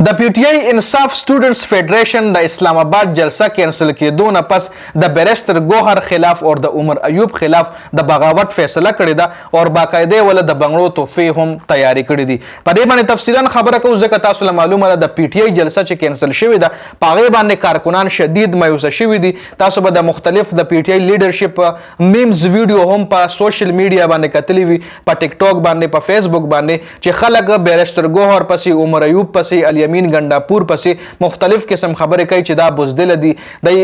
د پی ټی آی انصاف سٹوڈنٹس فیڈریشن د اسلام آباد جلسه کینسل کېدو نه پس د بیرسٹر گوھر خلاف او د اوعمرایوب خلاف د بغاوت فیصله کړې ده او باقاعده ول د بنگړو تحفې هم تیاری کړې دي. په دې باندې تفصیلا خبره کوو ځکه تاسو له معلومه ده د پی ټی آی جلسه چې کینسل شوې ده په هغې باندې کارکنان شدید مایوسه شوي دي. تاسو به د مختلف د پی ټی آی لیډرشپ میمز ویډیو هم په سوشل میډیا باندې کتلی وي، په ټیک ټاک باندې، په فیسبوک باندې، چې خلک بیرسٹر گوھر پسې، اوعمرایوب پسې، الیمین ګنډاپور پسې مختلف قسم خبرې کوي چې دا بزدل دي، دی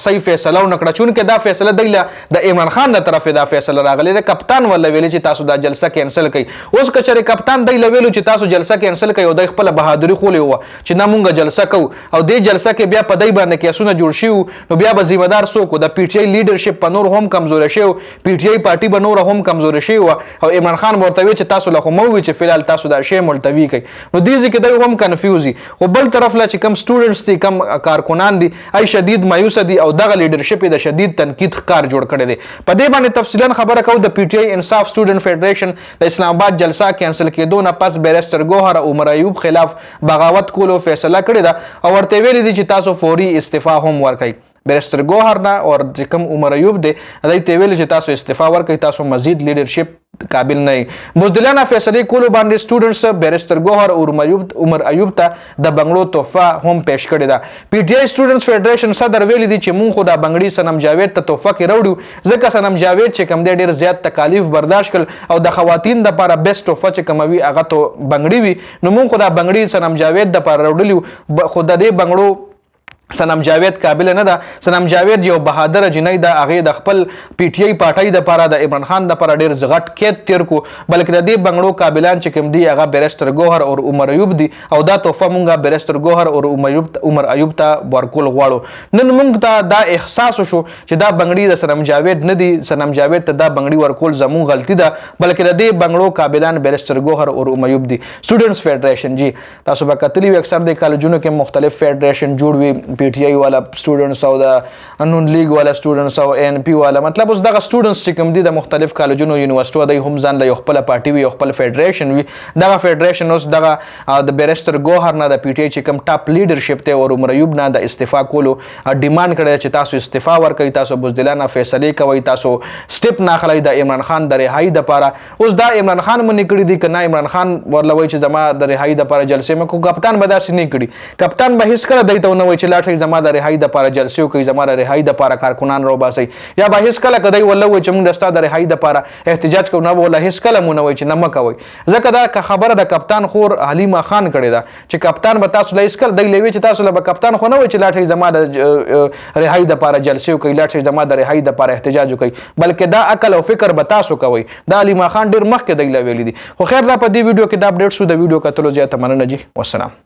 صحیح فیصله ونه کړه. چونکې دا فیصله دی له د عمران خان د طرفې دا فیصله راغلی ده. کپتان ولا ویلي چې تاسو دا جلسه کینسل کړئ. اوس که چېرې کپتان دی له ویلو چې تاسو جلسه کینسل کړئ او دی خپله بهادري ښولې وه چې نه مونږ جلسه کوو او دې جلسه کې بیا په دی باندې کیسونه جوړ شوي، نو بیا به ذمهدار څوک و؟ د پی ټی آی لیډرشپ په نور هم کمزوری شوی، پی ټی آی پارټي به نوره هم کمزوری شوې وه او عمران خان به ورته ویل چې تاسو له خو مه ووایئ چې فلحال تاسو دا شی ملتوي کړئ. نو دې ځای کې دی هم کنفیوز وي. خو بل طرف له چې کم سټوډنټس دي، کم کارکنان دي، ای شدید مایوسه دي او دغه لیډرشپ د شدید تنقید ښکار جوړ کړی دی. په دې باندې تفصیلا خبره کوو. د پی ټی آی انصاف سټوډنټ فیډریشن د اسلام آباد جلسه کینسل کېدو نه پس بیرسٹر گوھر او اوعمرایوب خلاف بغاوت کولو فیصله کړې ده او ورته ویلي دي چې تاسو فوري استعفا هم ورکړئ. بیرسٹر گوھر نه او چې کوم اوعمرایوب دی دی ته ویلي چې تاسو استعفا ورکړئ، تاسو مزید لیډرشپ قابل نه یې. بزدلانه فیصلې کولو باندې سټوډنټس بیرسٹر گوھر او اوعمرایوب ته د بنگړو تحفه هم پیش کړې ده. پی ټی آی سټوډنټس فیډریشن صدر ویلي دي چې مونږ خو دا بنګړي صنم جاوید ته تحفه کې راوړو ځکه صنم جاوید چې کوم دی ډېر زیات تکالیف برداشت کړل او د خواتین دپاره بیسټ تحفه چې کومه وي هغه ته بنګړي وي. نو مونږ خو دا بنګړي صنم جاوید دپاره راوړلي، خو د دې بنګړو صنم جاوید قابل نه ده. صنم جاوید یو بهادره جنۍ ده، هغې د خپل پی ټی آی پارټۍ دپاره د عمران خان دپاره ډېر غټ قید تیر کو، بلکې د دې بنګړو قابلان چې کوم دي هغه بیرسٹر گوھر او اوعمرایوب دي او دا تحفه مونږ بیرسٹر گوھر او اوعمرایوب ته ورکول غواړو. نن مونږ ته دا احساس وشو چې دا بنګړي د صنم جاوید نه دي، صنم جاوید ته دا بنګړي ورکول زموږ غلطي ده، بلکې د دې بنګړو قابلان بیرسٹر گوھر او اوعمرایوب دي. سټوډنټس فیډریشن جی تاسو به کتلي وي اکثر د کالجونو کې مختلف فیډریشن جوړ وي، پی ټی آی والا سټوډنټس او د نون لیگ والا سټوډنټس او ان پی والا، مطلب اوس دغه سټوډنټس چې کوم دي د مختلف کالجونو یونیورسټو دی هم ځان له یو خپله پارټي وي، یو خپل فیډریشن وي. دغه فیډریشن اوس دغه د بیرسٹر گوھر نه د پی ټی آی چې کوم ټاپ لیډرشپ دی او اوعمرایوب نه د استعفا کولو ډیمانډ کړی چې تاسو استعفا ورکوئ، تاسو بزدلانه فیصلې کوئ، تاسو سټپ نه اخلئ د عمران خان د رهایي دپاره. اوس دا عمران خان منې کړي دي که نه عمران خان ورله وایي چې زما د رهایي دپاره جلسې مه کوو. کپتان به داسې نه کړي. کپتان به هېڅکله دی ته ونه وایي چې لاړ شئ زما د رهایي دپاره جلسې وکړئ، زما د رهایي دپاره کارکنان راوباسئ، یا به هېڅکله که دی ورله وایي چې موږ ستا د رهایي دپاره احتجاج کوو، نه به ورله هېڅکله مو نه وایي چې نه مه کوئ. ځکه دا خبره د کپتان خور حلیمه خان کړې ده چې کپتان به تاسو له هېڅکله دی له وایي چې تاسو له به کپتان خو نه وایي چې لاړ شئ زما د رهایي دپاره جلسې وکړئ، لاړ شئ زما د رهایي دپاره احتجاج وکړئ، بلکې دا عقل او فکر به تاسو کوئ. دا حلیمه خان ډېر مخکې دی له ویلي دي. خو خیر دا په دې ویډیو کې دا اپډیټ شو. د ویډیو کتلو زیاته مننه جی، والسلام.